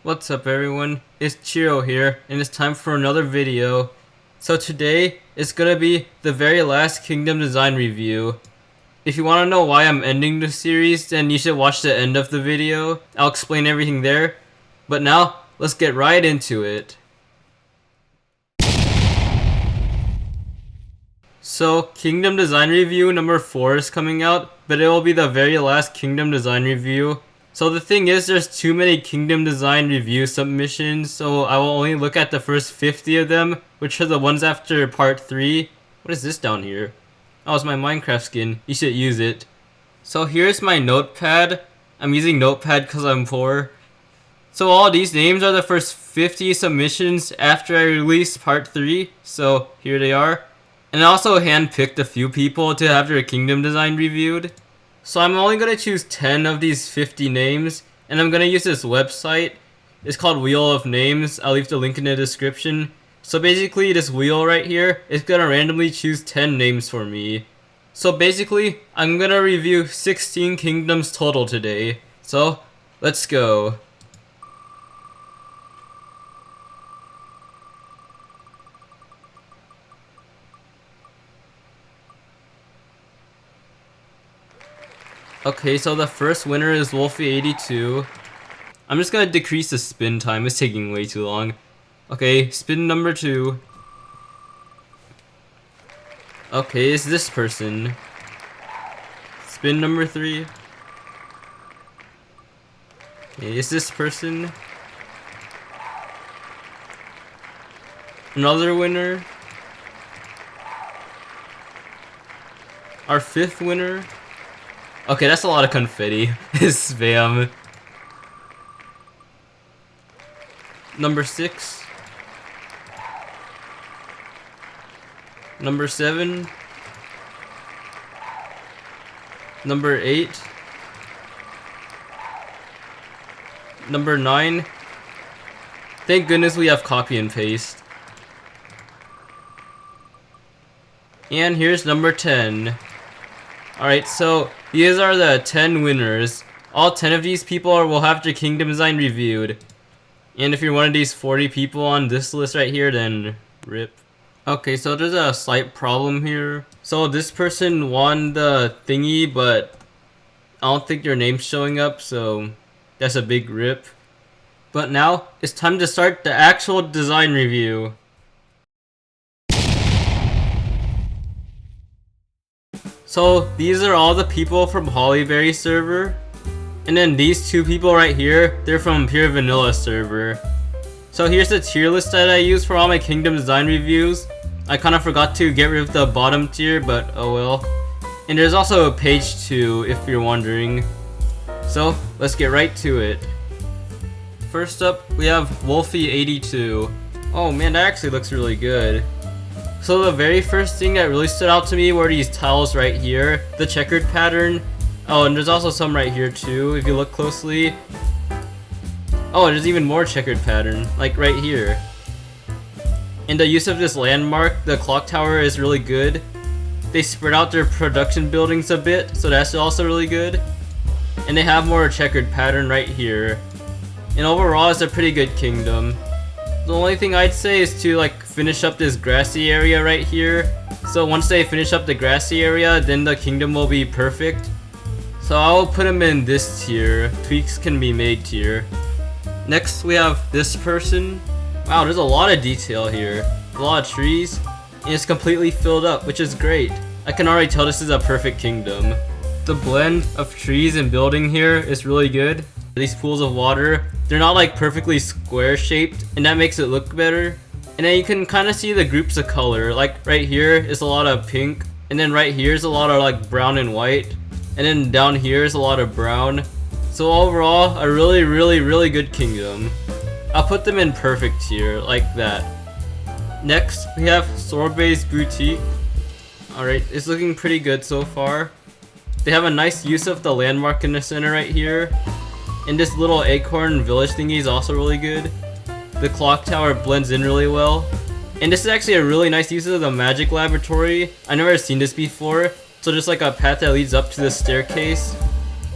What's up everyone, it's Cherrow here, and it's time for another video. So today, it's gonna be the very last kingdom design review. If you wanna know why I'm ending the series, then you should watch the end of the video. I'll explain everything there. But now, let's get right into it. So, Kingdom Design Review number 4 is coming out, but it will be the very last Kingdom Design Review. So the thing is, there's too many Kingdom Design Review submissions, so I will only look at the first 50 of them, which are the ones after part 3. What is this down here? Oh, it's my Minecraft skin. You should use it. So here's my notepad. I'm using notepad because I'm poor. So all these names are the first 50 submissions after I released part 3, so here they are. And I also handpicked a few people to have their kingdom design reviewed. So I'm only going to choose 10 of these 50 names, and I'm going to use this website. It's called Wheel of Names. I'll leave the link in the description. So basically this wheel right here is going to randomly choose 10 names for me. So basically, I'm going to review 16 kingdoms total today. So, let's go. Okay, so the first winner is Wolfie82. I'm just gonna decrease the spin time, it's taking way too long. Okay, spin number 2. Okay, it's this person. Spin number 3. Okay, it's this person. Another winner. Our 5th winner. Okay, that's a lot of confetti. Spam. Number 6. Number 7. Number 8. Number 9. Thank goodness we have copy and paste. And here's number 10. Alright, so these are the 10 winners. All 10 of these people will have their kingdom design reviewed. And if you're one of these 40 people on this list right here, then rip. Okay, so there's a slight problem here. So this person won the thingy, but I don't think their name's showing up, so that's a big rip. But now, it's time to start the actual design review. So these are all the people from Hollyberry server, and then these 2 people right here, they're from Pure Vanilla server. So here's the tier list that I use for all my kingdom design reviews. I kind of forgot to get rid of the bottom tier, but oh well. And there's also a page 2 if you're wondering. So let's get right to it. First up, we have Wolfie82. Oh man, that actually looks really good. So the very first thing that really stood out to me were these tiles right here, the checkered pattern. Oh, and there's also some right here too, if you look closely. Oh, there's even more checkered pattern, like right here. And the use of this landmark, the clock tower, is really good. They spread out their production buildings a bit, so that's also really good. And they have more checkered pattern right here. And overall, it's a pretty good kingdom. The only thing I'd say is to like finish up this grassy area right here. So once they finish up the grassy area, then the kingdom will be perfect. So I'll put them in this tier, tweaks can be made tier. Next we have this person. Wow, there's a lot of detail here. A lot of trees. And it's completely filled up, which is great. I can already tell this is a perfect kingdom. The blend of trees and building here is really good. These pools of water, they're not like perfectly square shaped, and that makes it look better. And then you can kind of see the groups of color, like right here is a lot of pink, and then right here is a lot of like brown and white, and then down here is a lot of brown. So overall, a really good kingdom. I'll put them in perfect tier, like that. Next, we have Sorbet's Boutique. Alright, it's looking pretty good so far. They have a nice use of the landmark in the center right here. And this little acorn village thingy is also really good. The clock tower blends in really well. And this is actually a really nice use of the magic laboratory. I've never seen this before. So just like a path that leads up to the staircase.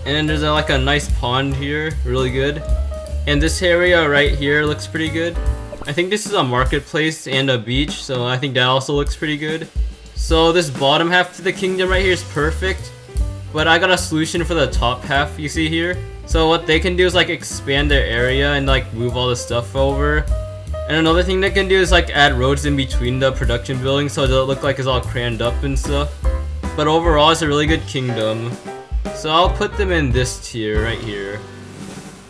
And then there's like a nice pond here, really good. And this area right here looks pretty good. I think this is a marketplace and a beach, so I think that also looks pretty good. So this bottom half to the kingdom right here is perfect, but I got a solution for the top half you see here. So what they can do is like expand their area and like move all the stuff over. And another thing they can do is like add roads in between the production buildings so it doesn't look like it's all crammed up and stuff. But overall it's a really good kingdom. So I'll put them in this tier right here.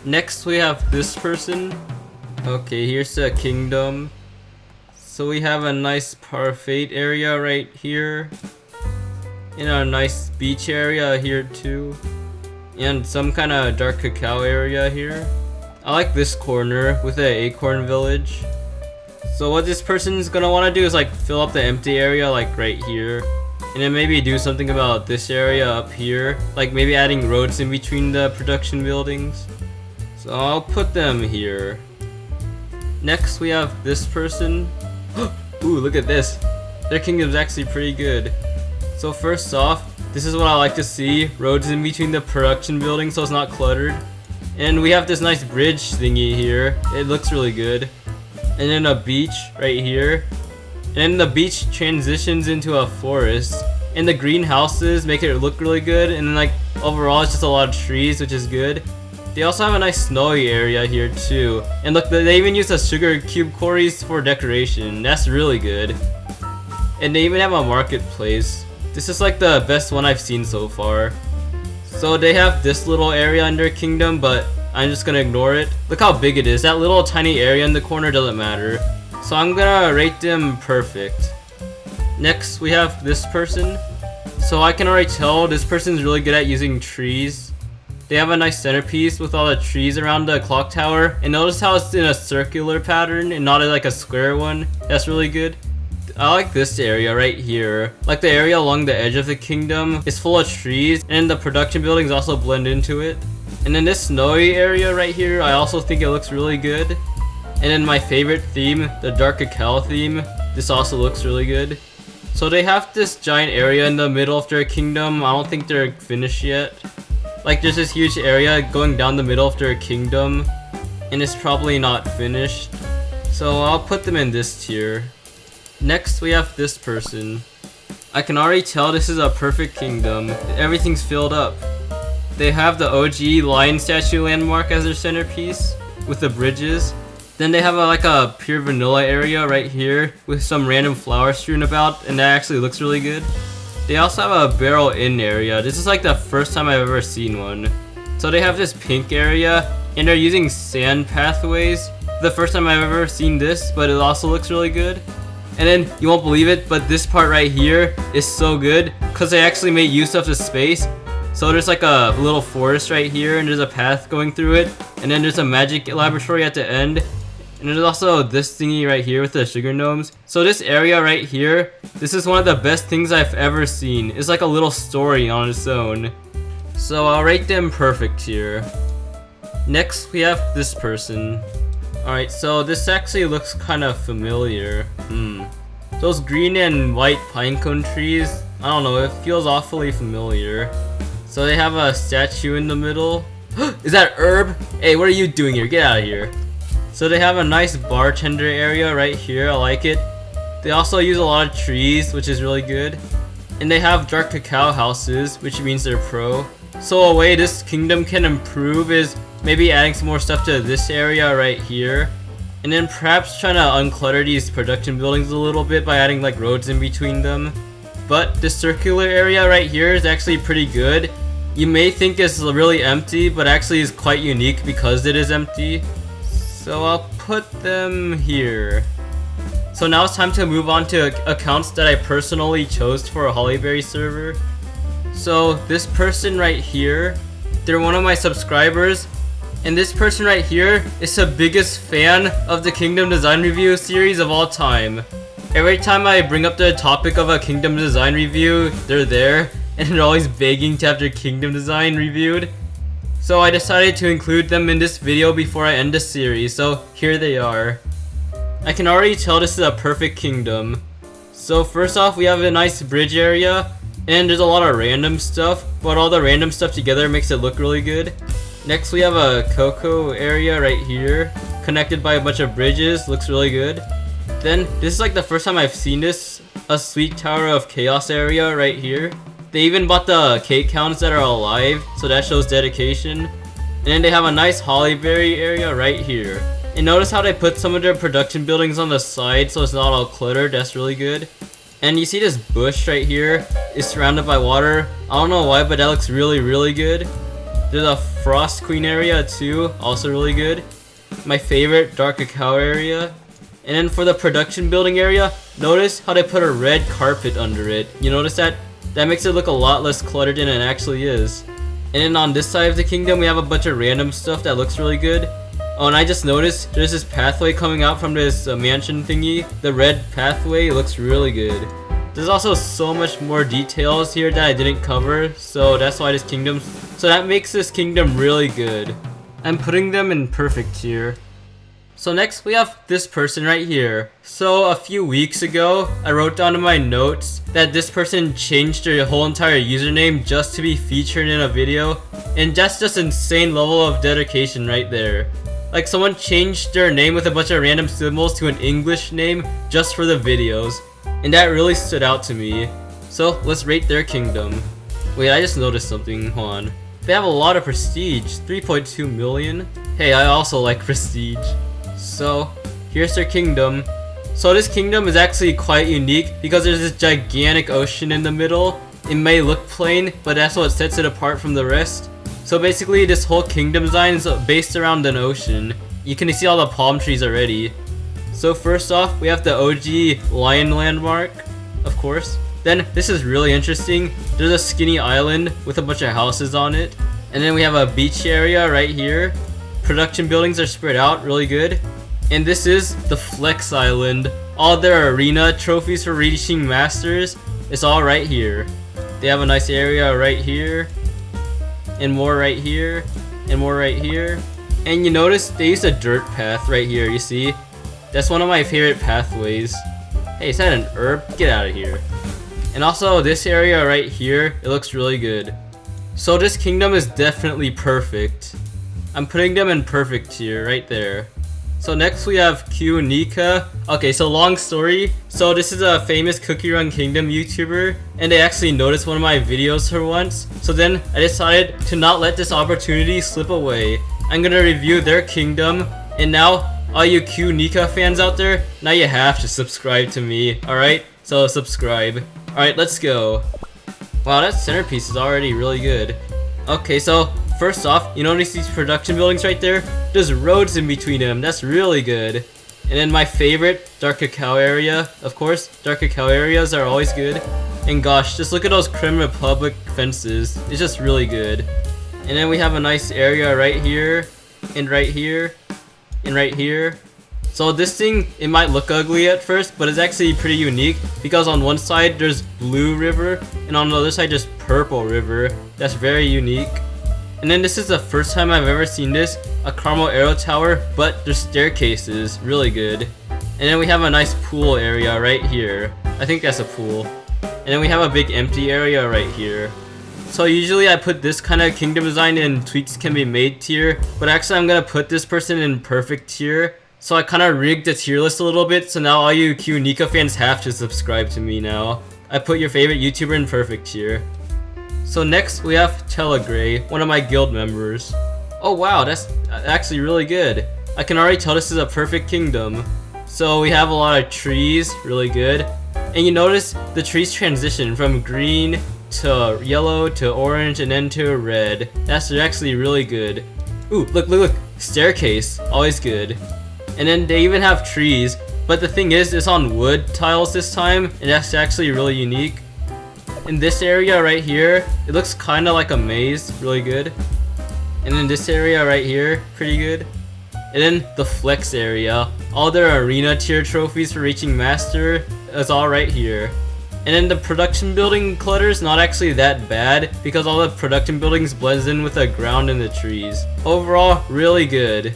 Next we have this person. Okay, here's the kingdom. So we have a nice parfait area right here. And a nice beach area here too. And some kind of dark cacao area here. I like this corner with the acorn village. So what this person's gonna want to do is like fill up the empty area like right here. And then maybe do something about this area up here. Like maybe adding roads in between the production buildings. So I'll put them here. Next we have this person. Ooh, look at this. Their kingdom's actually pretty good. So first off, this is what I like to see. Roads in between the production buildings so it's not cluttered. And we have this nice bridge thingy here. It looks really good. And then a beach right here. And then the beach transitions into a forest. And the greenhouses make it look really good. And then like overall it's just a lot of trees, which is good. They also have a nice snowy area here too. And look, they even use the sugar cube quarries for decoration. That's really good. And they even have a marketplace. This is like the best one I've seen so far. So they have this little area in their kingdom, but I'm just gonna ignore it. Look how big it is. That little tiny area in the corner doesn't matter. So I'm gonna rate them perfect. Next we have this person. So I can already tell this person's really good at using trees. They have a nice centerpiece with all the trees around the clock tower. And notice how it's in a circular pattern and not like a square one. That's really good. I like this area right here. Like the area along the edge of the kingdom is full of trees. And the production buildings also blend into it. And then this snowy area right here, I also think it looks really good. And then my favorite theme, the dark cacao theme. This also looks really good. So they have this giant area in the middle of their kingdom. I don't think they're finished yet. Like there's this huge area going down the middle of their kingdom and it's probably not finished. So I'll put them in this tier. Next we have this person. I can already tell this is a perfect kingdom. Everything's filled up. They have the OG lion statue landmark as their centerpiece with the bridges. Then they have like a pure vanilla area right here with some random flowers strewn about, and that actually looks really good. They also have a barrel in area. This is like the first time I've ever seen one. So they have this pink area and they're using sand pathways. The first time I've ever seen this, but it also looks really good. And then you won't believe it, but this part right here is so good because they actually made use of the space. So there's like a little forest right here and there's a path going through it. And then there's a magic laboratory at the end. And there's also this thingy right here with the sugar gnomes. So this area right here, this is one of the best things I've ever seen. It's like a little story on its own. So I'll rate them perfect here. Next we have this person. Alright, so this actually looks kind of familiar. Those green and white pinecone trees, I don't know, it feels awfully familiar. So they have a statue in the middle. Is that Herb? Hey, what are you doing here? Get out of here. So they have a nice bartender area right here, I like it. They also use a lot of trees, which is really good. And they have dark cacao houses, which means they're pro. So a way this kingdom can improve is maybe adding some more stuff to this area right here. And then perhaps trying to unclutter these production buildings a little bit by adding like roads in between them. But this circular area right here is actually pretty good. You may think it's really empty, but actually is quite unique because it is empty. So I'll put them here. So now it's time to move on to accounts that I personally chose for a Hollyberry server. So this person right here, they're one of my subscribers. And this person right here is the biggest fan of the Kingdom Design Review series of all time. Every time I bring up the topic of a Kingdom Design review, they're there. And they're always begging to have their Kingdom Design reviewed. So I decided to include them in this video before I end the series, so here they are. I can already tell this is a perfect kingdom. So first off, we have a nice bridge area, and there's a lot of random stuff, but all the random stuff together makes it look really good. Next we have a cocoa area right here, connected by a bunch of bridges, looks really good. Then, this is like the first time I've seen this, a sweet tower of chaos area right here. They even bought the cake counts that are alive, so that shows dedication. And then they have a nice hollyberry area right here. And notice how they put some of their production buildings on the side so it's not all cluttered, that's really good. And you see this bush right here is surrounded by water. I don't know why, but that looks really good. There's a frost queen area too, also really good. My favorite, dark cacao area. And then for the production building area, notice how they put a red carpet under it. You notice that? That makes it look a lot less cluttered than it actually is. And then on this side of the kingdom, we have a bunch of random stuff that looks really good. Oh, and I just noticed there's this pathway coming out from this mansion thingy. The red pathway looks really good. There's also so much more details here that I didn't cover, so that's why that makes this kingdom really good. I'm putting them in perfect tier. So next we have this person right here. So a few weeks ago, I wrote down in my notes that this person changed their whole entire username just to be featured in a video, and that's just insane level of dedication right there. Like someone changed their name with a bunch of random symbols to an English name just for the videos, and that really stood out to me. So let's rate their kingdom. Wait, I just noticed something, hold on. They have a lot of prestige, 3.2 million. Hey, I also like prestige. So, here's their kingdom. So this kingdom is actually quite unique because there's this gigantic ocean in the middle. It may look plain, but that's what sets it apart from the rest. So basically this whole kingdom design is based around an ocean. You can see all the palm trees already. So first off, we have the OG lion landmark, of course. Then this is really interesting. There's a skinny island with a bunch of houses on it. And then we have a beach area right here. Production buildings are spread out really good. And this is the Flex Island. All their arena trophies for reaching masters, it's all right here. They have a nice area right here, and more right here, and more right here. And you notice they used a dirt path right here, you see? That's one of my favorite pathways. Hey, is that an herb? Get out of here. And also this area right here, it looks really good. So this kingdom is definitely perfect. I'm putting them in perfect tier right there. So next we have Q Nika. Okay, so long story. So this is a famous Cookie Run Kingdom YouTuber, and they actually noticed one of my videos for once. So then I decided to not let this opportunity slip away. I'm gonna review their kingdom, and now all you Q Nika fans out there, now you have to subscribe to me, alright? So subscribe. Alright, let's go. Wow, that centerpiece is already really good. Okay, so first off, you notice these production buildings right there? There's roads in between them, that's really good. And then my favorite, dark cacao area, of course. Dark cacao areas are always good. And gosh, just look at those Creme Republic fences, it's just really good. And then we have a nice area right here, and right here, and right here. So this thing, it might look ugly at first, but it's actually pretty unique because on one side there's blue river, and on the other side there's purple river. That's very unique. And then this is the first time I've ever seen this, a caramel arrow tower, but there's staircases, really good. And then we have a nice pool area right here. I think that's a pool. And then we have a big empty area right here. So usually I put this kind of kingdom design in tweaks can be made tier, but actually I'm gonna put this person in perfect tier. So I kind of rigged the tier list a little bit, so now all you Q Nika fans have to subscribe to me now. I put your favorite YouTuber in perfect tier. So next we have Telegray, one of my guild members. Oh wow, that's actually really good. I can already tell this is a perfect kingdom. So we have a lot of trees, really good. And you notice the trees transition from green to yellow to orange and then to red. That's actually really good. Ooh, look, staircase, always good. And then they even have trees, but the thing is, it's on wood tiles this time, and that's actually really unique. In this area right here, it looks kind of like a maze, really good. And then this area right here, pretty good. And then the flex area, all their arena tier trophies for reaching master is all right here. And then the production building clutter is not actually that bad because all the production buildings blends in with the ground and the trees. Overall, really good.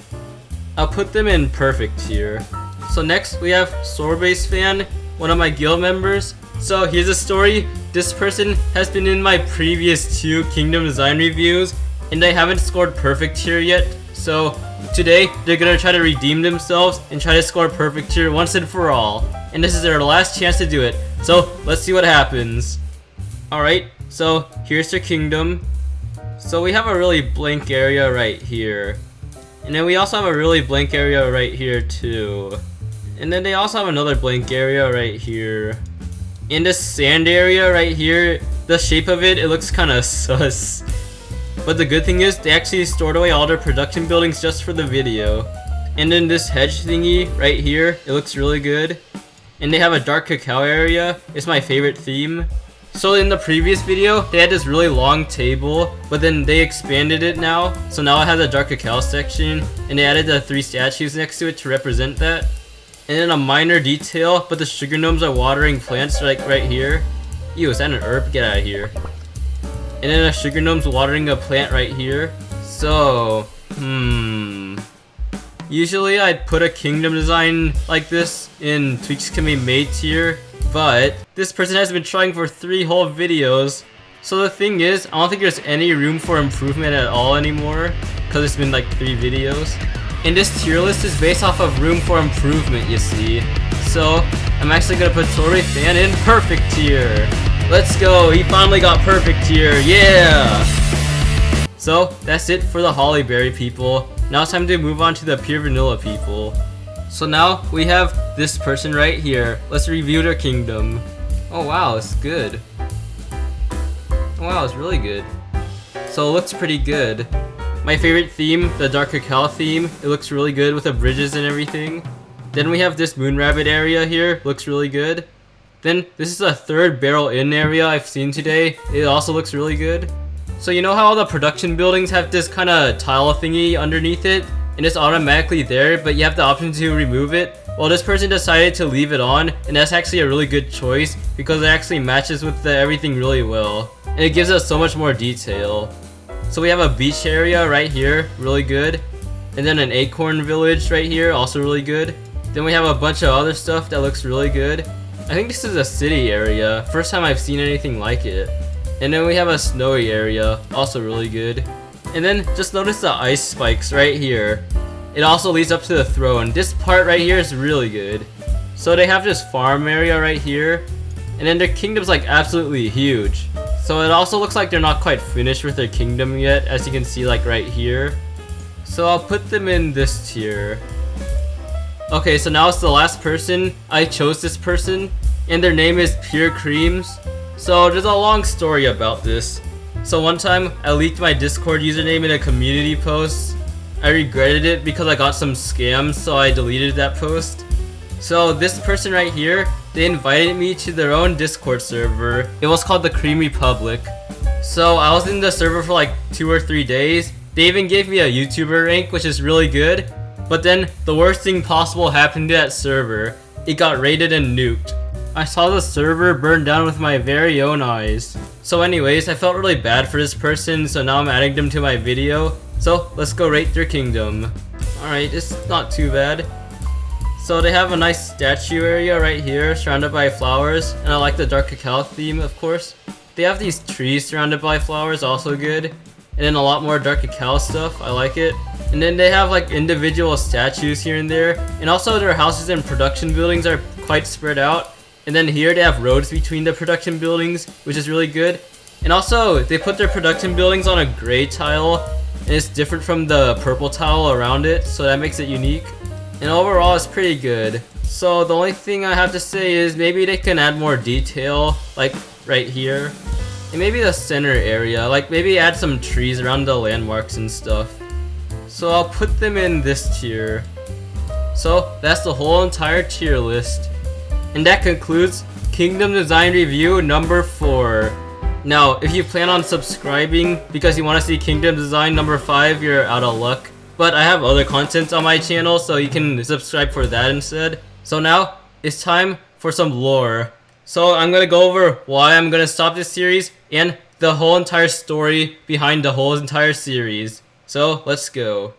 I'll put them in perfect tier. So next we have SorbetSfan, one of my guild members. So here's a story. This person has been in my previous 2 kingdom design reviews, and they haven't scored perfect here yet. So today they're gonna try to redeem themselves and try to score perfect here once and for all. And this is their last chance to do it. So let's see what happens. Alright, so here's their kingdom. So we have a really blank area right here. And then we also have a really blank area right here too. And then they also have another blank area right here. In this sand area right here, the shape of it looks kinda sus. But the good thing is, they actually stored away all their production buildings just for the video. And then this hedge thingy right here, it looks really good. And they have a dark cacao area. It's my favorite theme. So in the previous video, they had this really long table, but then they expanded it now. So now it has a dark cacao section, and they added the 3 statues next to it to represent that. And then a minor detail, but the sugar gnomes are watering plants like right here. Ew, is that an herb? Get out of here. And then a sugar gnome's watering a plant right here. So, usually I'd put a kingdom design like this in Tweaks Can Be Made tier, but this person has been trying for 3 whole videos. So the thing is, I don't think there's any room for improvement at all anymore, because it's been like 3 videos. And this tier list is based off of room for improvement, you see. So I'm actually gonna put SorbetSfan in perfect tier. Let's go, he finally got perfect tier, yeah! So that's it for the Hollyberry people. Now it's time to move on to the pure vanilla people. So now we have this person right here. Let's review their kingdom. Oh wow, it's good. Oh wow, it's really good. So it looks pretty good. My favorite theme, the dark cacao theme, it looks really good with the bridges and everything. Then we have this moon rabbit area here, looks really good. Then this is a 3rd barrel in area I've seen today. It also looks really good. So you know how all the production buildings have this kind of tile thingy underneath it? And it's automatically there, but you have the option to remove it? Well, this person decided to leave it on, and that's actually a really good choice because it actually matches with everything really well. And it gives us so much more detail. So we have a beach area right here, really good. And then an acorn village right here, also really good. Then we have a bunch of other stuff that looks really good. I think this is a city area, first time I've seen anything like it. And then we have a snowy area, also really good. And then just notice the ice spikes right here. It also leads up to the throne. This part right here is really good. So they have this farm area right here. And then their kingdom's like absolutely huge. So it also looks like they're not quite finished with their kingdom yet, as you can see like right here. So I'll put them in this tier. Okay, so now it's the last person. I chose this person, and their name is Pure Creams. So there's a long story about this. So one time, I leaked my Discord username in a community post. I regretted it because I got some scams, so I deleted that post. So this person right here, they invited me to their own Discord server. It was called the Cream Republic. So I was in the server for like 2 or 3 days. They even gave me a YouTuber rank, which is really good. But then, the worst thing possible happened to that server. It got raided and nuked. I saw the server burn down with my very own eyes. So anyways, I felt really bad for this person, so now I'm adding them to my video. So, let's go rate their kingdom. Alright, it's not too bad. So they have a nice statue area right here, surrounded by flowers. And I like the dark cacao theme, of course. They have these trees surrounded by flowers, also good. And then a lot more dark cacao stuff, I like it. And then they have like individual statues here and there. And also their houses and production buildings are quite spread out. And then here they have roads between the production buildings, which is really good. And also, they put their production buildings on a gray tile. And it's different from the purple tile around it, so that makes it unique. And overall, it's pretty good. So the only thing I have to say is maybe they can add more detail, like right here. And maybe the center area, like maybe add some trees around the landmarks and stuff. So I'll put them in this tier. So that's the whole entire tier list. And that concludes Kingdom Design Review number 4. Now, if you plan on subscribing because you want to see Kingdom Design number 5, you're out of luck. But I have other content on my channel, so you can subscribe for that instead. So now, it's time for some lore. So I'm gonna go over why I'm gonna stop this series and the whole entire story behind the whole entire series. So let's go.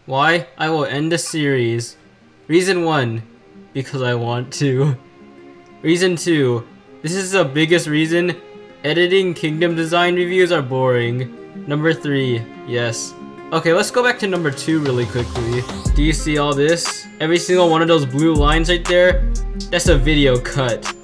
Why I will end the series. Reason 1, because I want to. Reason 2, this is the biggest reason. editing kingdom design reviews are boring. Number 3, yes. Okay, let's go back to number 2 really quickly. Do you see all this? Every single one of those blue lines right there? That's a video cut.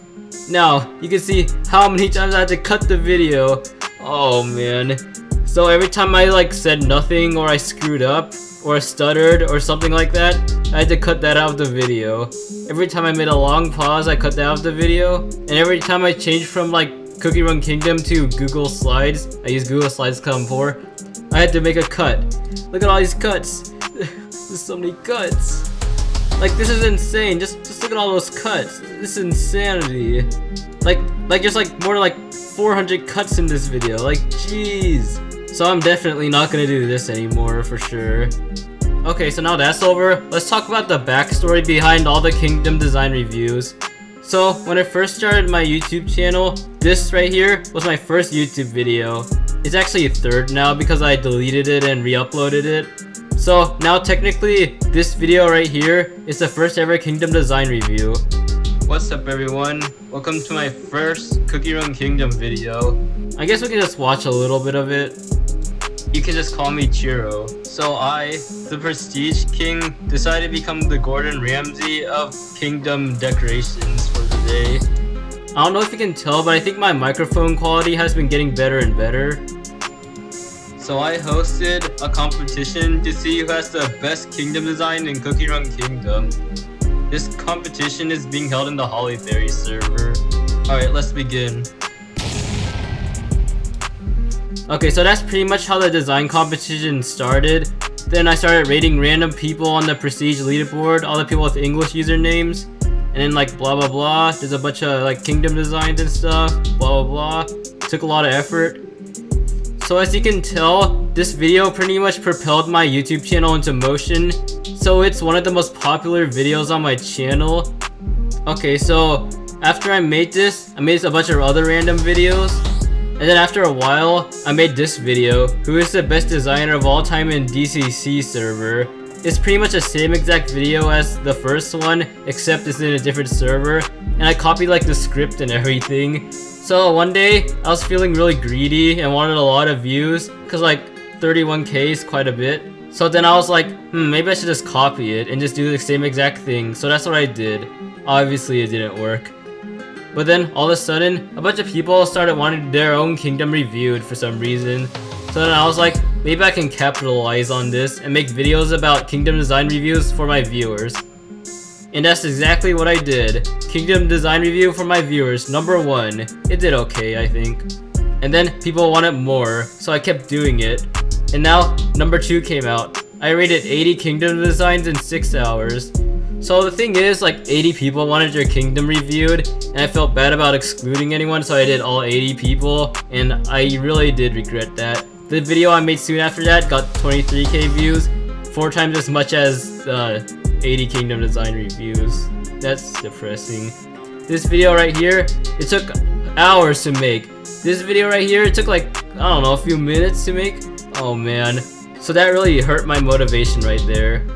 Now, you can see how many times I had to cut the video. Oh man. So every time I like said nothing, or I screwed up, or stuttered, or something like that, I had to cut that out of the video. Every time I made a long pause, I cut that out of the video. And every time I changed from like Cookie Run Kingdom to Google Slides, I use Google Slides Come 4, I had to make a cut. Look at all these cuts. There's so many cuts. Like, this is insane. Just look at all those cuts. This is insanity. Like there's like more than like 400 cuts in this video. Like, jeez. So I'm definitely not gonna do this anymore for sure. Okay, so now that's over, let's talk about the backstory behind all the kingdom design reviews. So when I first started my YouTube channel, this right here was my first YouTube video. It's actually third now because I deleted it and re-uploaded it. So now technically this video right here is the first ever kingdom design review. What's up everyone? Welcome to my first Cookie Run Kingdom video. I guess we can just watch a little bit of it. You can just call me Cherrow. So I, the Prestige King, decided to become the Gordon Ramsay of Kingdom decorations for the day. I don't know if you can tell, but I think my microphone quality has been getting better and better. So I hosted a competition to see who has the best kingdom design in Cookie Run Kingdom. This competition is being held in the Hollyberry server. Alright, let's begin. Okay, so that's pretty much how the design competition started. Then I started rating random people on the Prestige leaderboard, all the people with English usernames. And then like blah blah blah, there's a bunch of like kingdom designs and stuff, blah blah blah. Took a lot of effort. So as you can tell, this video pretty much propelled my YouTube channel into motion. So it's one of the most popular videos on my channel. Okay, so after I made this, I made a bunch of other random videos. And then after a while, I made this video, who is the best designer of all time in DCC server. It's pretty much the same exact video as the first one, except it's in a different server. And I copied like the script and everything. So one day, I was feeling really greedy and wanted a lot of views, cause like 31k is quite a bit. So then I was like, maybe I should just copy it and just do the same exact thing. So that's what I did. Obviously it didn't work. But then all of a sudden, a bunch of people started wanting their own kingdom reviewed for some reason. So then I was like, maybe I can capitalize on this and make videos about kingdom design reviews for my viewers. And that's exactly what I did. Kingdom design review for my viewers, number 1. It did okay, I think. And then people wanted more, so I kept doing it. And now, number 2 came out. I rated 80 kingdom designs in 6 hours. So the thing is, like 80 people wanted their kingdom reviewed, and I felt bad about excluding anyone, so I did all 80 people, and I really did regret that. The video I made soon after that got 23k views, 4 times as much as 80 kingdom design reviews. That's depressing. This video right here, it took hours to make. This video right here, it took like, I don't know, a few minutes to make. Oh man. So that really hurt my motivation right there.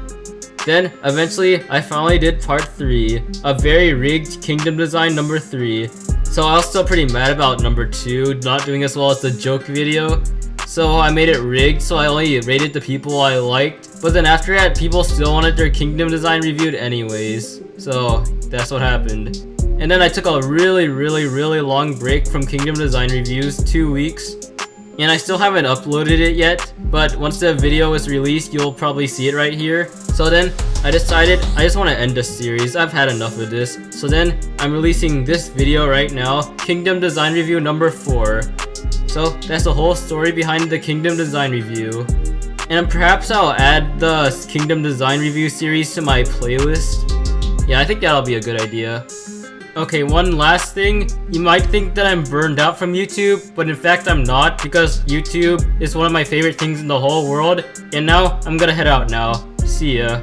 Then, eventually, I finally did part 3, a very rigged kingdom design number 3. So I was still pretty mad about number 2 not doing as well as the joke video. So I made it rigged, so I only rated the people I liked. But then after that, people still wanted their kingdom design reviewed anyways. So that's what happened. And then I took a really long break from kingdom design reviews, 2 weeks. And I still haven't uploaded it yet, but once the video is released, you'll probably see it right here. So then, I decided I just want to end the series. I've had enough of this. So then, I'm releasing this video right now, Kingdom Design Review number 4. So, that's the whole story behind the Kingdom Design Review. And perhaps I'll add the Kingdom Design Review series to my playlist. Yeah, I think that'll be a good idea. Okay, one last thing. You might think that I'm burned out from YouTube, but in fact I'm not, because YouTube is one of my favorite things in the whole world. And now, I'm gonna head out now. See ya.